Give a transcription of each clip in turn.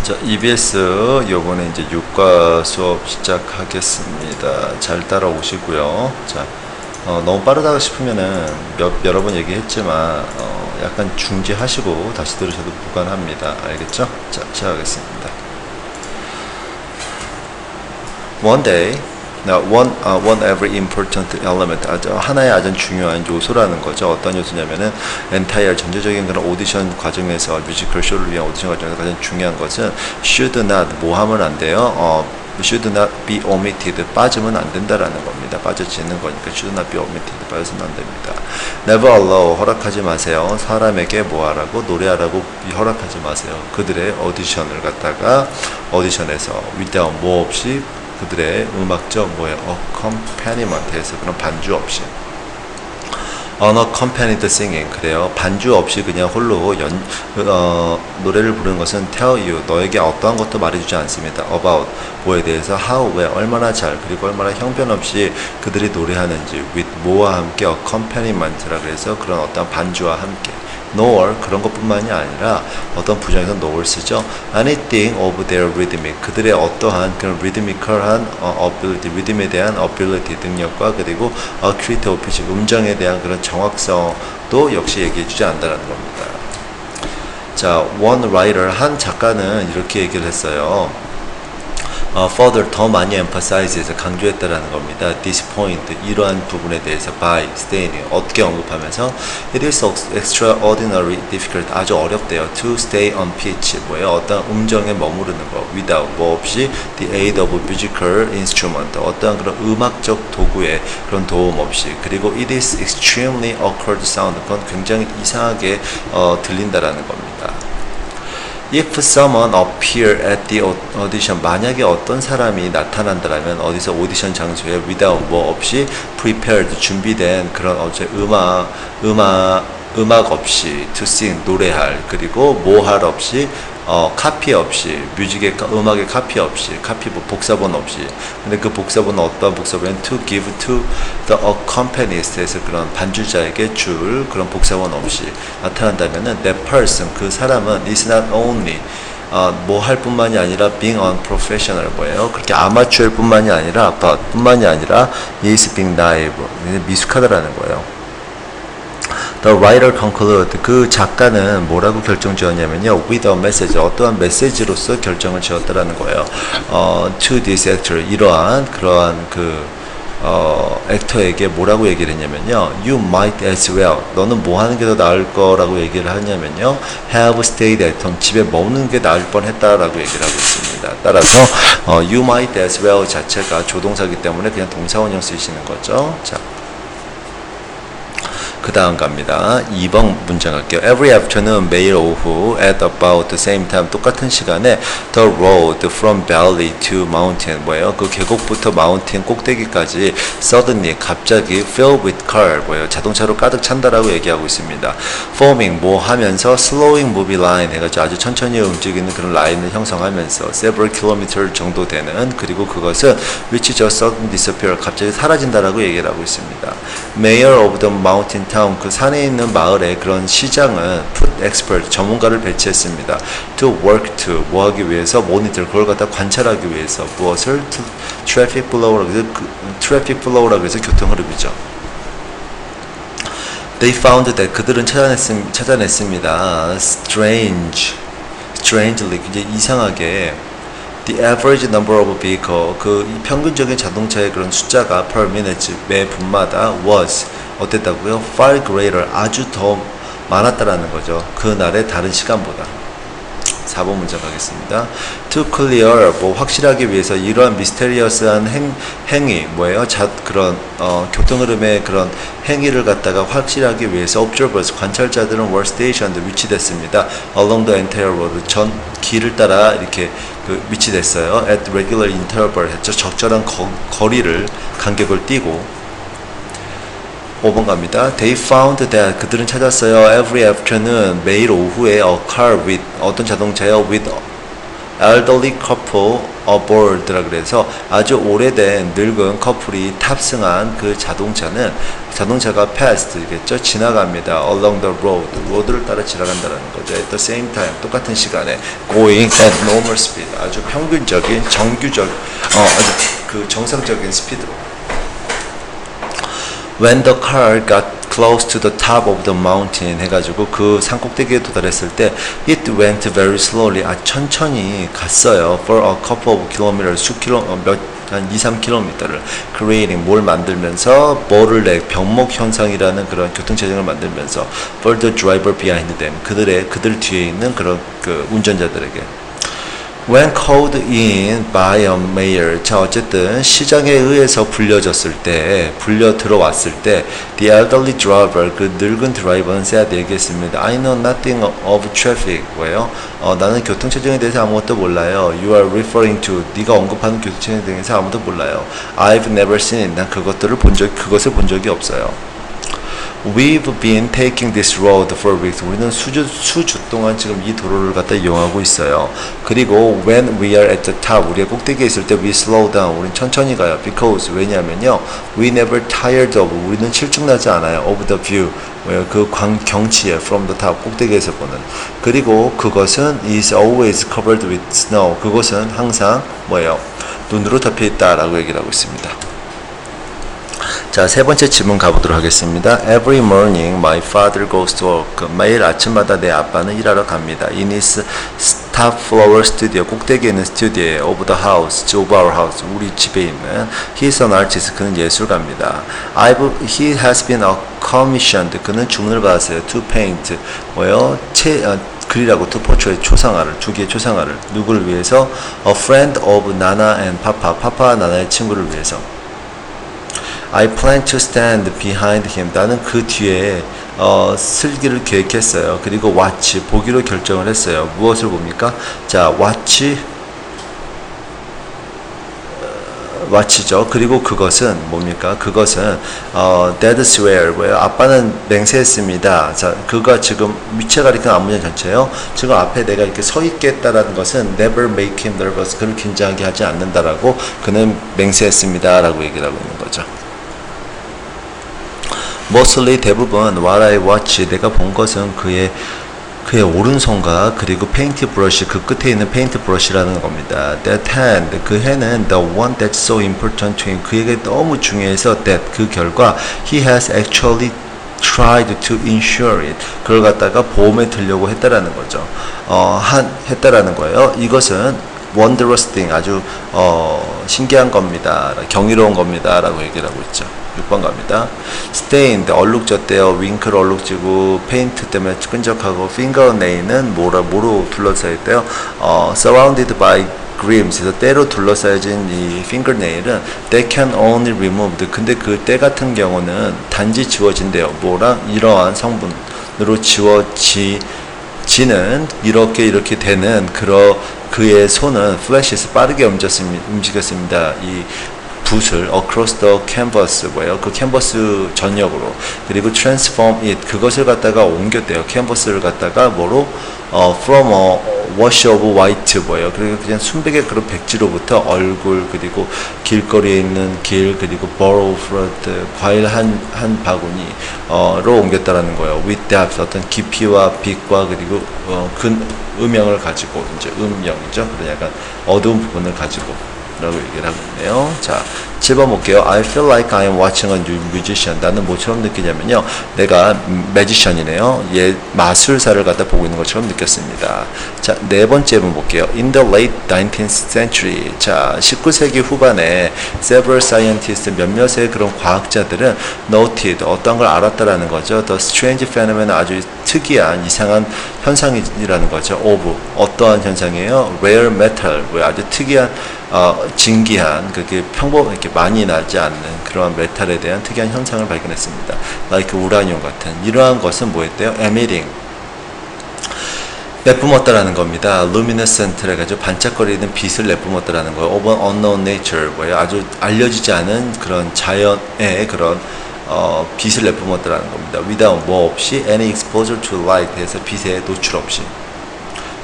자, EBS 요번에 이제 육과 수업 시작하겠습니다. 잘 따라오시고요. 자, 너무 빠르다 싶으면은 여러 번 얘기했지만 약간 중지하시고 다시 들으셔도 무관합니다. 알겠죠? 자, 시작하겠습니다. One day, one every important element, 하나의 아주 중요한 요소라는 거죠. 어떤 요소냐면은 entire 전체적인 그런 오디션 과정에서 뮤지컬 쇼를 위한 오디션 과정에서 가장 중요한 것은 should not 뭐 하면 안 돼요. should not be omitted 빠지면 안 된다라는 겁니다. 빠져지는 거니까 should not be omitted 빠져서는 안 됩니다. never allow 허락하지 마세요. 사람에게 뭐 하라고 노래하라고 허락하지 마세요. 그들의 오디션을 갖다가 오디션에서 without 뭐 없이 그들의 음악적 accompaniment 그런 반주 없이 unaccompanied singing 그래요. 반주 없이 그냥 홀로 노래를 부르는 것은 tell you 너에게 어떠한 것도 말해주지 않습니다. about 뭐에 대해서 how 왜 얼마나 잘 그리고 얼마나 형편없이 그들이 노래하는지 with 뭐와 함께 accompaniment 그래서 그런 어떤 반주와 함께 nor 그런 것뿐만이 아니라 어떤 부정에서 nor 쓰죠. anything of their rhythmic 그들의 어떠한 그런 rhythmical한 ability 리듬에 대한 ability 능력과 그리고 accurate of pitch 음정에 대한 그런 정확성도 역시 얘기해주지 않는다는 겁니다. 자, one writer 한 작가는 이렇게 얘기를 했어요. further 더 많이 emphasize해서 강조했다라는 겁니다. this point 이러한 부분에 대해서 by staying 어떻게 언급하면서 it is extraordinary difficult 아주 어렵대요. to stay on pitch 뭐예요? 어떤 음정에 머무르는 거 without 뭐 없이 the aid of musical instrument 어떤 그런 음악적 도구의 그런 도움 없이 그리고 it is extremely awkward sound 그건 굉장히 이상하게 들린다라는 겁니다. If someone appear at the audition 만약에 어떤 사람이 나타난다라면 어디서 오디션 장소에 without 뭐 없이 prepared 준비된 그런 음악 없이 to sing 노래할 그리고 뭐 할 없이 카피 없이 음악의 카피 없이 복사본 없이 근데 그 복사본은 어떤 복사본은 to give to the accompanist에서 그런 반주자에게 줄 그런 복사본 없이 나타난다면은 that person 그 사람은 is not only 뭐 할 뿐만이 아니라 being unprofessional 뭐예요? 그렇게 아마추어일 뿐만이 아니라 is being naive 미숙하다라는 거예요. The writer concluded 그 작가는 뭐라고 결정 지었냐면요 with a message 어떠한 메시지로서 결정을 지었다라는 거예요. To this actor 그러한 액터에게 뭐라고 얘기를 했냐면요 you might as well 너는 뭐 하는 게 더 나을 거라고 얘기를 하냐면요 have stayed at home 집에 머무는 게 나을 뻔했다라고 얘기를 하고 있습니다. 따라서 you might as well 자체가 조동사이기 때문에 그냥 동사원형 쓰시는 거죠. 자. 그 다음 갑니다. 2번 문장 갈게요. Every afternoon 매일 오후 at about the same time 똑같은 시간에 the road from valley to mountain 뭐예요? 그 계곡부터 마운틴 꼭대기까지 suddenly 갑자기 filled with car 뭐예요? 자동차로 가득 찬다라고 얘기하고 있습니다. forming 뭐 하면서 slowing movie line 해가지고 아주 천천히 움직이는 그런 라인을 형성하면서 several kilometer 정도 되는 그리고 그것은 which just suddenly disappear 갑자기 사라진다라고 얘기를 하고 있습니다. Mayor of the mountain town 그 산에 있는 마을의 그런 시장은 put expert 전문가를 배치했습니다. to work to 뭐 하기 위해서 monitor 그걸 갖다 관찰하기 위해서 무엇을 traffic flow라고 해서 교통 흐름이죠. They found that 그들은 찾아냈습니다. strangely 굉장히 이상하게 the average number of vehicle 그 평균적인 자동차의 그런 숫자가 per minute 매 분마다 was 어땠다고요? far greater 아주 더 많았다라는 거죠. 그날의 다른 시간보다. 4번 문장 가겠습니다. to clear 뭐 확실하기 위해서 이러한 미스테리어스한 행위 뭐예요? 그런 교통 흐름의 그런 행위를 갖다가 확실하기 위해서 observers 관찰자들은 were stationed 위치됐습니다. along the entire road 전 길을 따라 이렇게 위치됐어요. at regular interval 했죠. 적절한 거리를 간격을 띄고 5번 갑니다. They found that 그들은 찾았어요. Every afternoon 매일 오후에 a car with 어떤 자동차요 with elderly couple aboard라 그래서 아주 오래된 늙은 커플이 탑승한 그 자동차가 passed겠죠. 지나갑니다. along the road. 로드를 따라 지나간다는 거죠. at the same time. 똑같은 시간에 going at normal speed. 아주 평균적인 아주 그 정상적인 스피드로. When the car got close to the top of the mountain 해가지고 그 산꼭대기에 도달했을 때 it went very slowly. 천천히 갔어요. for a couple of kilometers. 한 2-3km를 creating 뭘 만들면서 병목 현상이라는 그런 교통체증을 만들면서 for the driver behind them 그들 뒤에 있는 그런 그 운전자들에게 when called in by a mayor. 자, 어쨌든 시장에 의해서 불려 들어왔을 때 the elderly driver 그 늙은 드라이버는 said 얘기했습니다. I know nothing of traffic. 뭐예요? 나는 교통체증에 대해서 아무것도 몰라요. You are referring to 네가 언급하는 교통체증에 대해서 아무도 몰라요. I've never seen it. 난 그것을 본 적이 없어요. We've been taking this road for weeks. 우리는 수주 동안 지금 이 도로를 갖다 이용하고 있어요. 그리고 when we are at the top, 우리가 꼭대기에 있을 때 we slow down. 우리는 천천히 가요. Because 왜냐면요, we never tired of. 우리는 실증나지 않아요. Of the view. 그 경치에 from the top 꼭대기에서 보는. 그리고 그것은 is always covered with snow. 그것은 항상 뭐예요? 눈으로 덮여 있다라고 얘기를 하고 있습니다. 자, 세 번째 질문 가보도록 하겠습니다. Every morning my father goes to work. 매일 아침마다 내 아빠는 일하러 갑니다. In his top floor studio. 꼭대기에 있는 스튜디오에 of the house, of our house. 우리 집에 있는. He's an artist. 그는 예술가입니다. He has been commissioned. 그는 주문을 받았어요. To paint. 그리라고 to portray 두 개의 초상화를. 누구를 위해서? A friend of Nana and Papa. 파파와 나나의 친구를 위해서. I plan to stand behind him. 나는 그 뒤에 슬기를 계획했어요. 그리고 watch, 보기로 결정을 했어요. 무엇을 봅니까? 자, watch죠. 그리고 그것은 뭡니까? 그것은 dead swear. 아빠는 맹세했습니다. 자, 그가 지금 위치에 가리킨 앞문장 전체예요. 지금 앞에 내가 이렇게 서 있겠다라는 것은 never make him nervous. 그를 긴장하게 하지 않는다라고 그는 맹세했습니다라고 얘기를 하고 있는 거죠. Mostly 대부분 what I watch 내가 본 것은 그의 오른손과 그리고 페인트 브러쉬 그 끝에 있는 페인트 브러쉬라는 겁니다. That hand 그 해는 the one that's so important to him 그에게 너무 중요해서 that 그 결과 he has actually tried to insure it 그걸 갖다가 보험에 들려고 했다라는 거죠. 했다라는 거예요. 이것은 wondrous thing 아주 신기한 겁니다. 경이로운 겁니다. 라고 얘기를 하고 있죠. 6번 갑니다. stained 얼룩졌대요. 윙크를 얼룩지고 페인트 때문에 끈적하고 fingernail은 뭐로 둘러싸여 있대요. surrounded by grims 그래서 때로 둘러싸여진 이 fingernail은 they can only removed 근데 그 때 같은 경우는 단지 지워진대요. 이러한 성분으로 지워지는 이렇게 되는 그의 손은 flashes 빠르게 움직였습니다. 이 붓을 across the canvas 그 캔버스 전역으로 그리고 transform it 그것을 갖다가 옮겼대요. 캔버스를 갖다가 from a wash of white 그리고 그냥 순백의 그런 백지로부터 얼굴 그리고 길거리에 있는 그리고 borrow fruit 과일 한 바구니로 옮겼다라는 거예요. with depth 어떤 깊이와 빛과 그리고 음영을 가지고 이제 음영이죠. 그런 약간 어두운 부분을 가지고 라고 얘기를 하고 있네요. 자, 7번 볼게요. I feel like I am watching a new musician. 나는 뭐처럼 느끼냐면요. 내가 매지션이네요. 마술사를 갖다 보고 있는 것처럼 느꼈습니다. 자, 네 번째 분 볼게요. In the late 19th century. 자, 19세기 후반에 several scientists, 몇몇의 그런 과학자들은 noted, 어떤 걸 알았다라는 거죠. The strange phenomenon, 아주 특이한, 이상한 현상이라는 거죠. of, 어떠한 현상이에요? rare metal, 아주 특이한 진기한 그게 이렇게 많이 나지 않는 그러한 메탈에 대한 특이한 현상을 발견했습니다. like 우라늄 같은 이러한 것은 뭐였대요? emitting 내뿜었다라는 겁니다. luminescent를 가지고 반짝거리는 빛을 내뿜었다라는 거예요. of an unknown nature 아주 알려지지 않은 그런 자연의 그런 빛을 내뿜었다라는 겁니다. without 뭐 없이 any exposure to light 해서 빛에 노출 없이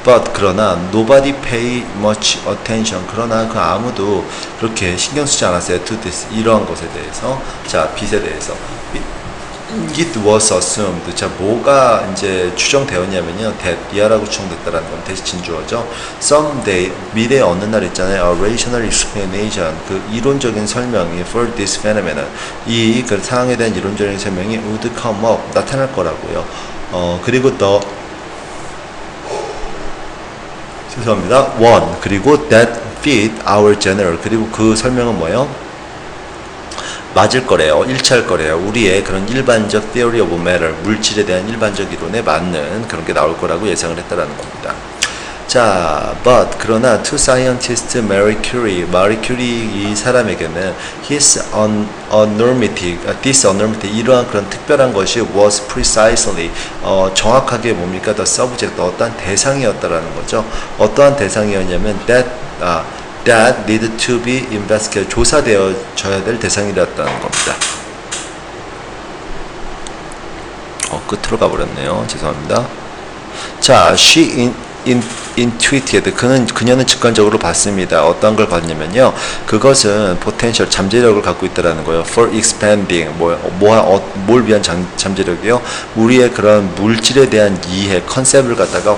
but 그러나 nobody pay much attention. 그러나 그 아무도 그렇게 신경 쓰지 않았어요. to this 이러한 것에 대해서. 자, 빛에 대해서. It was assumed. 자, 뭐가 이제 추정되었냐면요. that 미아라고 추정됐다라는 건 대시 진주어죠. Someday 미래 어느 날 있잖아요. A rational explanation. 그 이론적인 설명이 for this phenomenon. 이 그 상황에 대한 이론적인 설명이 would come up. 나타날 거라고요. 그리고 죄송합니다. one. 그리고 that fit our general. 그리고 그 설명은 뭐예요? 맞을 거래요. 일치할 거래요. 우리의 그런 일반적 theory of matter, 물질에 대한 일반적 이론에 맞는 그런 게 나올 거라고 예상을 했다라는 겁니다. 자, but 그러나 to scientist Marie Curie 이 사람에게는 his enormity, this enormity 이러한 그런 특별한 것이 was precisely 정확하게 뭡니까? the subject 어떠한 대상이었다라는 거죠. 어떠한 대상이었냐면 that need to be investigated. 조사되어져야 될 대상이었다는 겁니다. 끝으로 가버렸네요. 죄송합니다. 자, she intuited. 그녀는 직관적으로 봤습니다. 어떤 걸 봤냐면요. 그것은 potential, 잠재력을 갖고 있다라는 거예요. for expanding. 뭘 위한 잠재력이요? 우리의 그런 물질에 대한 이해, 컨셉을 갖다가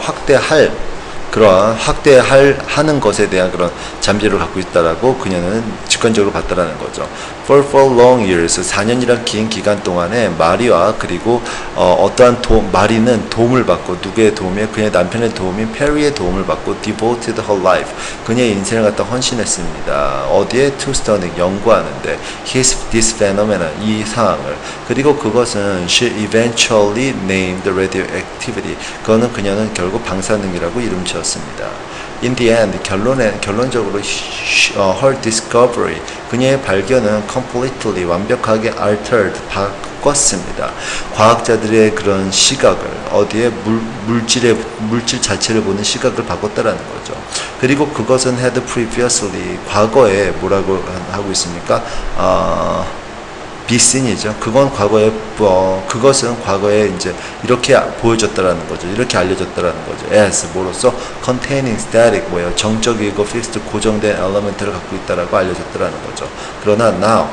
하는 것에 대한 그런 잠재력을 갖고 있다라고 그녀는 직관적으로 봤다라는 거죠. For long years, 4년이란 긴 기간 동안에 마리와 그리고 어떠한 마리는 도움을 받고 누구의 도움이에요? 그녀의 남편의 도움인 페리의 도움을 받고 devoted her life. 그녀의 인생을 갖다 헌신했습니다. 어디에? To studying, 연구하는데 this phenomenon, 이 상황을. 그리고 그것은 she eventually named radioactivity. 그녀는 결국 방사능이라고 이름 지었습니다. In the end, 결론적으로 her discovery, 그녀의 발견은 completely, 완벽하게 altered, 바꿨습니다. 과학자들의 그런 시각을, 어디에 물질 자체를 보는 시각을 바꿨다라는 거죠. 그리고 그것은 had previously, 과거에 뭐라고 하고 있습니까? 비신이죠. 그것은 과거에 이제 이렇게 보여졌다라는 거죠. 이렇게 알려졌다라는 거죠. as 뭐로써 containing static 정적이고 fixed 고정된 element를 갖고 있다라고 알려졌다라는 거죠. 그러나 now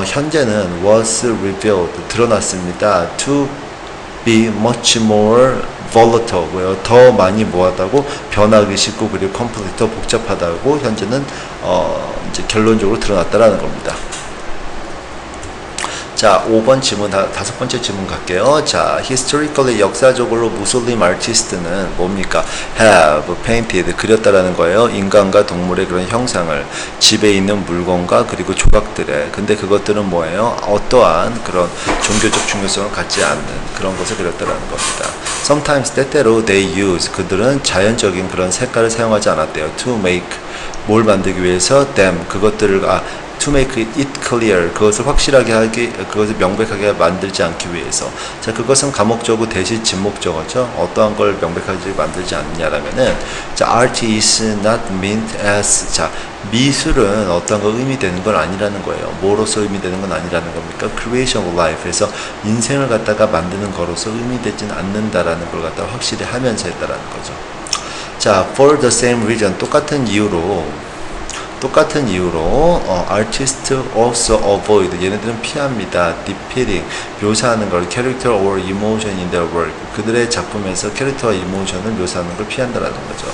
현재는 was revealed 드러났습니다. to be much more volatile 더 많이 뭐하다고 변하기 쉽고 그리고 complete 더 복잡하다고 현재는 이제 결론적으로 드러났다라는 겁니다. 자, 5번 질문, 5번째 질문 갈게요. 자, historically, 역사적으로 무솔림 아티스트는 뭡니까? have painted, 그렸다라는 거예요. 인간과 동물의 그런 형상을, 집에 있는 물건과 그리고 조각들에. 근데 그것들은 뭐예요? 어떠한 그런 종교적 중요성을 갖지 않는 그런 것을 그렸다라는 겁니다. Sometimes, 때때로 they use, 그들은 자연적인 그런 색깔을 사용하지 않았대요. To make, 뭘 만들기 위해서? them, 그것들을, to make it clear, 그것을 확실하게 그것을 명백하게 만들지 않기 위해서. 자, 그것은 가목적이고 대신 진목적어죠. 어떠한 걸 명백하게 만들지 않느냐라면은, 자, art is not meant as, 자, 미술은 어떠한 거 의미되는 건 아니라는 거예요. 뭐로서 의미되는 건 아니라는 겁니까? creation of life에서 인생을 갖다가 만드는 거로서 의미되진 않는다라는 걸 갖다가 확실히 하면서 했다라는 거죠. 자, for the same reason, 똑같은 이유로 artists also avoid, 얘네들은 피합니다. depicting, 묘사하는 걸, character or emotion in their work, 그들의 작품에서 캐릭터와 이모션을 묘사하는 걸 피한다라는 거죠.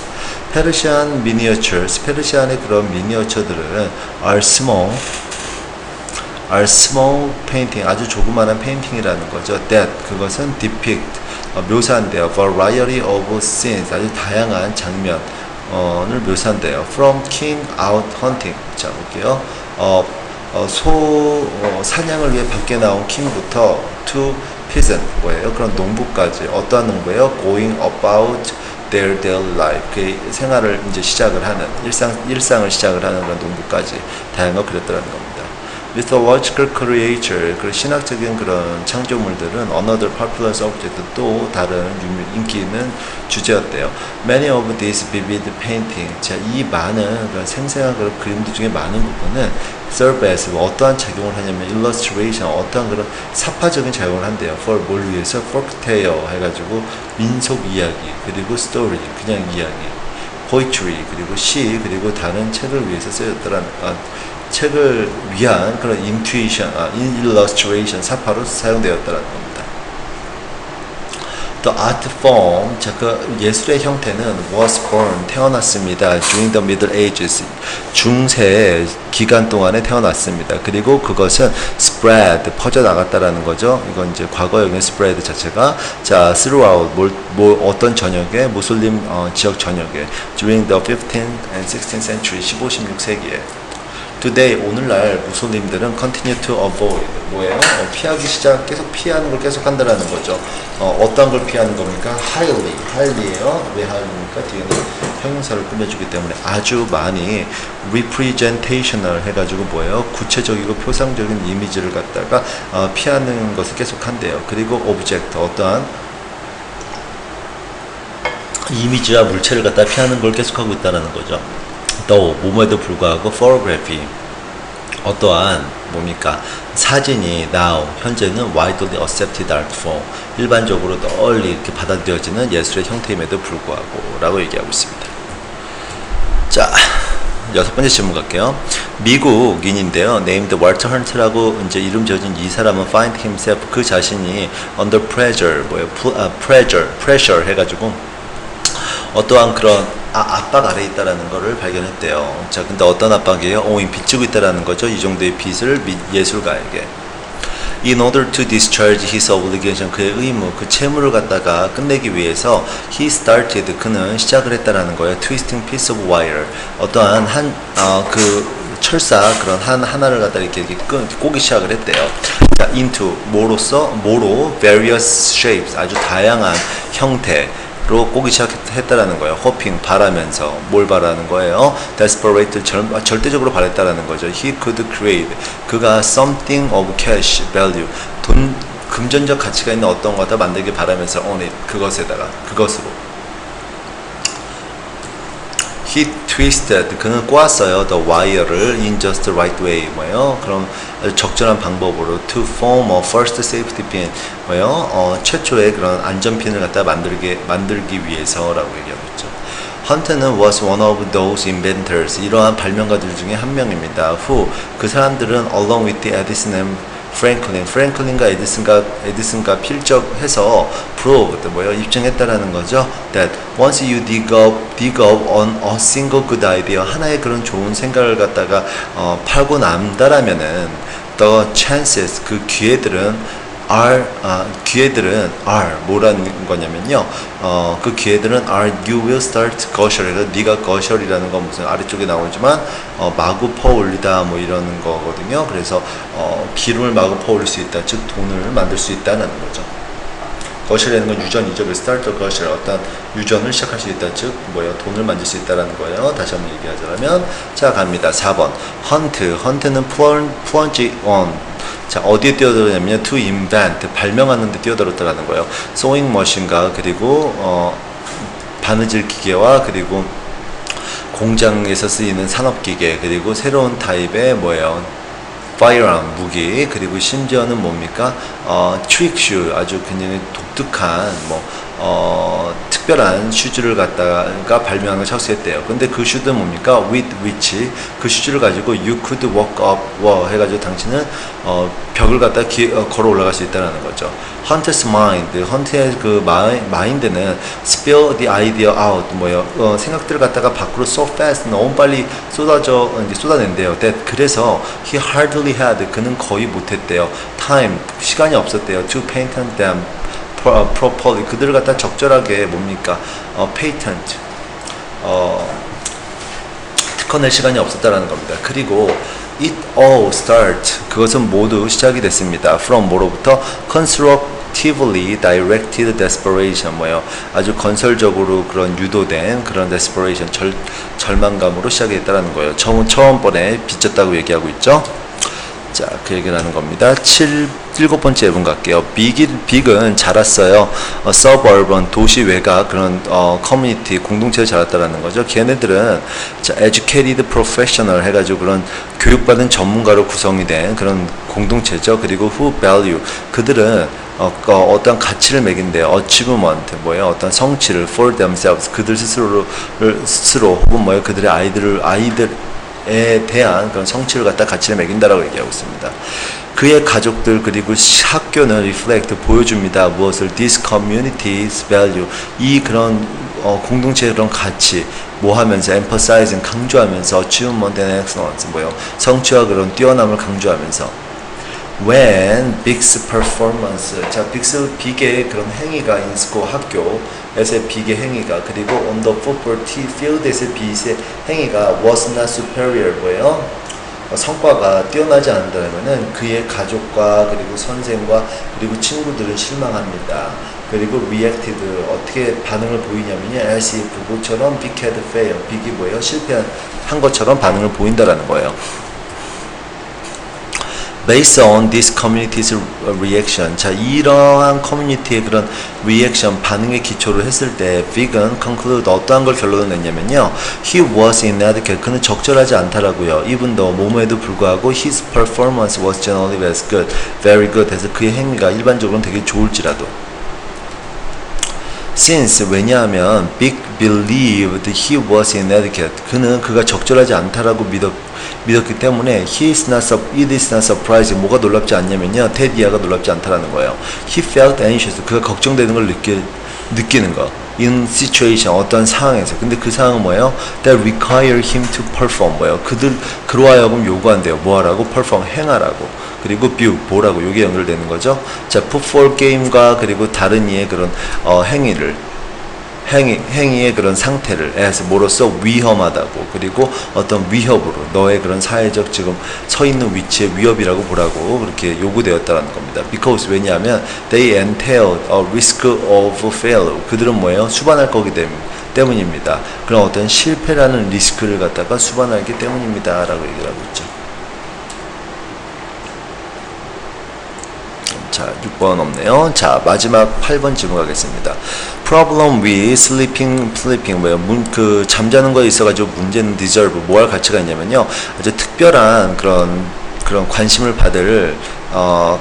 페르시안 미니어처스, 페르시안의 그런 미니어처들은 are small painting, 아주 조그마한 페인팅이라는 거죠. that, 그것은 depict, 묘사한대요. variety of scenes, 아주 다양한 장면 을 묘사한대요. From king out hunting. 자, 볼게요. 사냥을 위해 밖에 나온 킹부터 to peasant, 그런 농부까지. 어떠한 농부예요? Going about their daily life. 그 생활을 이제 시작을 하는, 일상을 시작을 하는 그런 농부까지 다양한 걸 그렸다는 겁니다. mythological creature, 그 신학적인 그런 창조물들은 another popular subject, 또 다른 인기 있는 주제였대요. Many of these vivid painting, 자, 이 많은 그런 생생한 그런 그림들 중에 많은 부분은 serve as, 어떠한 작용을 하냐면 illustration, 어떠한 그런 사파적인 작용을 한대요. for 뭘 위해서? folktale 해가지고 민속 이야기, 그리고 story, 그냥 이야기, poetry, 그리고 시, 그리고 다른 책을 위해서 쓰였더란, 책을 위한 그런 intuition, illustration, 사파로 사용되었다는 겁니다. The art form, 자, 그 예술의 형태는 was born, 태어났습니다. During the Middle Ages, 중세 기간 동안에 태어났습니다. 그리고 그것은 spread, 퍼져나갔다라는 거죠. 이건 이제 과거형의 spread 자체가, 자, throughout, 어떤 전역에, 무슬림 지역 전역에, during the 15th and 16th century, 15, 16세기에. Today, 오늘날 무슬림들은 continue to avoid, 뭐예요? 계속 피하는 걸 계속 한다라는 거죠. 어떤 걸 피하는 겁니까? highly예요. 왜 highly입니까? 뒤에는 형용사를 꾸며주기 때문에 아주 많이 representational 해가지고 뭐예요? 구체적이고 표상적인 이미지를 갖다가 피하는 것을 계속 한대요. 그리고 object, 어떠한 이미지와 물체를 갖다 피하는 걸 계속하고 있다는 거죠. 또 몸에도 불구하고 photography, 어떠한 뭡니까? 사진이 now, 현재는 widely accepted art form, 일반적으로 널리 이렇게 받아들여지는 예술의 형태임에도 불구하고 라고 얘기하고 있습니다. 자, 6번째 질문 갈게요. 미국인인데요. named Walter Hunt라고 이제 이름 지어진 이 사람은 find himself, 그 자신이 under pressure, pressure 해가지고 어떠한 그런 압박 아래에 있다라는 것을 발견했대요. 자, 근데 어떤 압박이에요? 빚지고 있다라는 거죠. 이 정도의 빚을 예술가에게. In order to discharge his obligation, 그의 의무, 그 채무를 갖다가 끝내기 위해서 he started, 그는 시작을 했다라는 거예요. twisting piece of wire, 어떠한 그 철사 그런 하나를 갖다 이렇게 꼬기 시작을 했대요. 자, into, 뭐로 various shapes, 아주 다양한 형태 로 꼬기 시작했다라는 거예요. 호핑, 바라면서. 뭘 바라는 거예요? desperate, 절대적으로 바랬다라는 거죠. He could create, 그가 something of cash value, 금전적 가치가 있는 어떤 거다 만들기 바라면서 on it, 그것으로. He twisted, 그는 꼬았어요. the wire를 in just the right way, 뭐예요? 그럼 적절한 방법으로 to form a first safety pin, 뭐예요? 최초의 그런 안전핀을 갖다 만들기 위해서라고 얘기하고 있죠. 헌트는 was one of those inventors, 이러한 발명가들 중에 한 명입니다. who, 그 사람들은 along with the Edison and 프랭클린과 에디슨과 필적해서 proved, 뭐예요? 입증했다라는 거죠. That once you dig up on a single good idea, 하나의 그런 좋은 생각을 갖다가 팔고 남다라면은 the chances, 그 기회들은 뭐라는 거냐면요. 그 기회들은 you will start 거셜. 네가 거셜이라는 건 무슨 아래쪽에 나오지만 마구 퍼올리다 뭐 이러는 거거든요. 그래서 기름을 마구 퍼올릴 수 있다. 즉 돈을 만들 수 있다는 거죠. 거셜이라는 건 유전이죠. start 거셜, 어떤 유전을 시작할 수 있다. 즉 뭐예요? 돈을 만들 수 있다라는 거예요. 다시 한번 얘기하자면, 자 갑니다. 4번. 헌트는 plunge on. 자, 어디에 뛰어들었냐면요. to invent, 발명하는 데 뛰어들었다라는 거예요. sewing machine과 그리고 바느질 기계와 그리고 공장에서 쓰이는 산업기계, 그리고 새로운 타입의 뭐예요? firearm, 무기, 그리고 심지어는 뭡니까? trick shoe, 아주 굉장히 독특한 특별한 슈즈를 갖다가 발명한 걸 착수했대요. 근데 그 슈즈는 뭡니까? with which, 그 슈즈를 가지고 you could walk up wall 해가지고 당신은 벽을 갖다 걸어 올라갈 수 있다는 거죠. Hunter's mind, 헌트의 그 마인드는 spill the idea out, 생각들을 갖다가 밖으로 so fast, 너무 빨리 쏟아낸대요. That, 그래서 he hardly had, 그는 거의 못했대요. time, 시간이 없었대요. to patent them properly, 그들을 갖다 적절하게 뭡니까? patent, 특허낼 시간이 없었다라는 겁니다. 그리고 it all start, 그것은 모두 시작이 됐습니다. from 뭐로부터? constructively directed desperation, 아주 건설적으로 그런 유도된 그런 desperation, 절망감으로 시작이 됐다라는 거예요. 처음번에 빚졌다고 얘기하고 있죠. 자, 그 얘기를 하는 겁니다. 7번째 예문 갈게요. 빅은 자랐어요. suburban, 도시 외곽, 그런, 커뮤니티, 공동체에 자랐다라는 거죠. 걔네들은, 자, educated professional 해가지고 그런 교육받은 전문가로 구성이 된 그런 공동체죠. 그리고 who value, 그들은, 어떤 가치를 매긴대요. achievement, 뭐예요? 어떤 성취를 for themselves, 그들 스스로, 혹은 뭐예요? 그들의 아이들에 대한 그런 성취를 갖다 가치를 매긴다라고 얘기하고 있습니다. 그의 가족들 그리고 학교는 reflect 보여줍니다. 무엇을? This community's value, 이 그런 공동체의 그런 가치 뭐 하면서 emphasizing 강조하면서 achievement and excellence, 뭐요? 성취와 그런 뛰어남을 강조하면서 when Big's performance, 자, 빅의 그런 행위가 in school, 학교에서의 빅의 행위가, 그리고 on the football field에서의 빅의 행위가 was not superior, 뭐예요? 성과가 뛰어나지 않는다면은 그의 가족과 그리고 선생과 그리고 친구들은 실망합니다. 그리고 reacted, 어떻게 반응을 보이냐면요, as if 그것처럼 Big had failed, 빅이 뭐예요? 실패한 것처럼 반응을 보인다라는 거예요. Based on this community's reaction, 자, 이러한 커뮤니티의 그런 reaction, 반응의 기초로 했을 때 Big은 conclude, 어떠한 걸 결론을 냈냐면요, he was inadequate, 그는 적절하지 않다라고요. even though, 뭐뭐에도 불구하고 his performance was generally very good 해서 그의 행위가 일반적으로는 되게 좋을지라도, since, 왜냐하면 Big believed he was inadequate, 그가 적절하지 않다라고 믿었기 때문에 it is not surprising, 뭐가 놀랍지 않냐면요, 테디아가 놀랍지 않다라는 거예요. He felt anxious, 그가 걱정되는 걸 느끼는 거. in situation, 어떤 상황에서. 근데 그 상황은 뭐예요? that require him to perform, 뭐예요? 그로 하여금 요구한대요. 뭐 하라고? perform, 행하라고. 그리고 view, 보라고. 요게 연결되는 거죠. 자, put for game과 그리고 다른 이의 그런 행위의 그런 상태를 해서 뭐로써 위험하다고, 그리고 어떤 위협으로, 너의 그런 사회적 지금 서 있는 위치의 위협이라고 보라고 그렇게 요구되었다는 겁니다. Because, 왜냐하면 they entail a risk of failure, 그들은 뭐예요? 수반할 거기 때문입니다. 그런 어떤 실패라는 리스크를 갖다가 수반하기 때문입니다 라고 얘기를 하고 있죠. 자, 6번 없네요. 자, 마지막 8번 질문 가겠습니다. Problem with sleeping, 뭐예요? 잠자는 거에 있어가지고 문제는 deserve, 뭐 할 가치가 있냐면요, 아주 특별한 그런 관심을 받을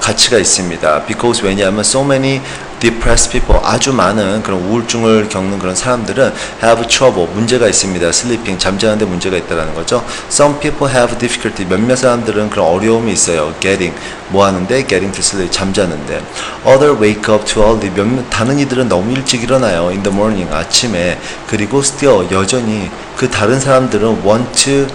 가치가 있습니다. Because, 왜냐하면 so many depressed people, 아주 많은 그런 우울증을 겪는 그런 사람들은 have trouble, 문제가 있습니다. sleeping, 잠자는데 문제가 있다라는 거죠. Some people have difficulty, 몇몇 사람들은 그런 어려움이 있어요. getting, 뭐 하는데? getting to sleep, 잠자는데. Other wake up too early, 다른 이들은 너무 일찍 일어나요. in the morning, 아침에. 그리고 still, 여전히 그 다른 사람들은 want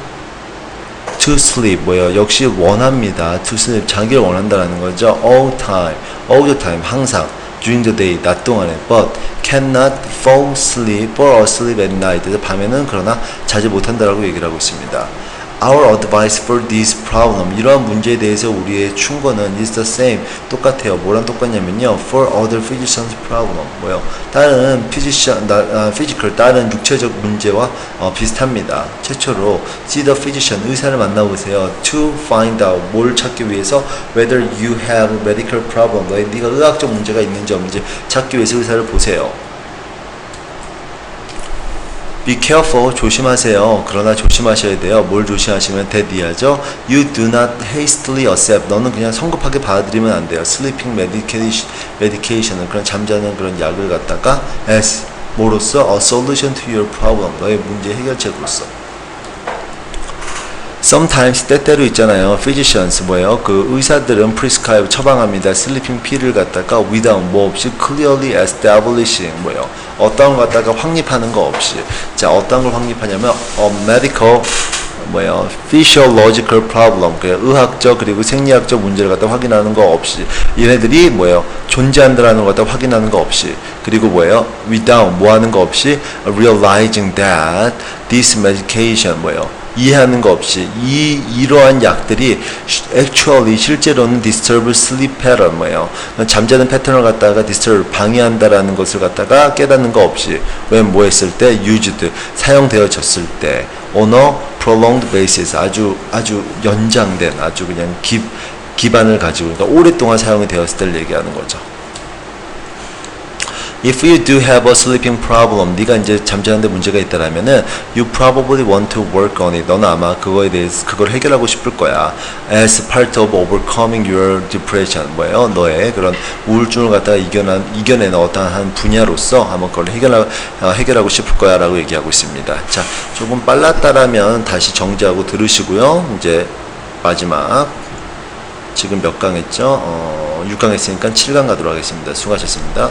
to sleep, 뭐예요? 역시 원합니다. to sleep, 자기를 원한다라는 거죠. all the time, 항상. during the day, 낮 동안에, but cannot fall asleep or asleep at night, 그래서 밤에는 그러나 자지 못한다라고 얘기를 하고 있습니다. Our advice for this problem, 이러한 문제에 대해서 우리의 충고는 is the same, 똑같아요. 뭐랑 똑같냐면요, for other physicians problem, 뭐요? 다른 physical, 다른 육체적 문제와 비슷합니다. 최초로 see the physician, 의사를 만나보세요. to find out, 뭘 찾기 위해서 whether you have medical problem, 네가 의학적 문제가 있는지 없는지 찾기 위해서 의사를 보세요. Be careful, 조심하세요. 그러나 조심하셔야 돼요. 뭘 조심하시면 대디하죠. You do not hastily accept, 너는 그냥 성급하게 받아들이면 안 돼요. Sleeping medication은 그런 잠자는 그런 약을 갖다가 as 뭐로써 a solution to your problem, 너의 문제 해결책으로서. Sometimes, 때때로 있잖아요. Physicians, 뭐예요? 그 의사들은 prescribe, 처방합니다. sleeping pill을 갖다가 without, 뭐 없이 clearly establishing, 뭐예요? 어떤 걸 갖다가 확립하는 거 없이. 자, 어떤 걸 확립하냐면 medical, 뭐예요? physiological problem, 그 의학적 그리고 생리학적 문제를 갖다 확인하는 거 없이. 얘네들이 뭐예요? 존재한다라는 걸 갖다 확인하는 거 없이. 그리고 뭐예요? without 뭐 하는 거 없이 realizing that this medication 뭐예요? 이해하는 거 없이 이러한 약들이 actually 실제로는 disturb sleep pattern 뭐예요? 잠자는 패턴을 갖다가 disturb 방해한다라는 것을 갖다가 깨닫는 거 없이 when 뭐 했을 때 used 사용되어졌을 때 on a prolonged basis 아주 연장된 아주 그냥 기반을 가지고 그러니까 오랫동안 사용이 되었을 때를 얘기하는 거죠. If you do have a sleeping problem, 네가 이제 잠자는데 문제가 있다라면은 you probably want to work on it. 너는 아마 그거에 대해서 그걸 해결하고 싶을 거야. As part of overcoming your depression. 뭐예요? 너의 그런 우울증을 갖다가 이겨내는 어떠한 분야로서 한번 그걸 해결하고 싶을 거야라고 얘기하고 있습니다. 자, 조금 빨랐다라면 다시 정지하고 들으시고요. 이제 마지막 지금 몇 강 했죠? 6강 했으니까 7강 가도록 하겠습니다. 수고하셨습니다.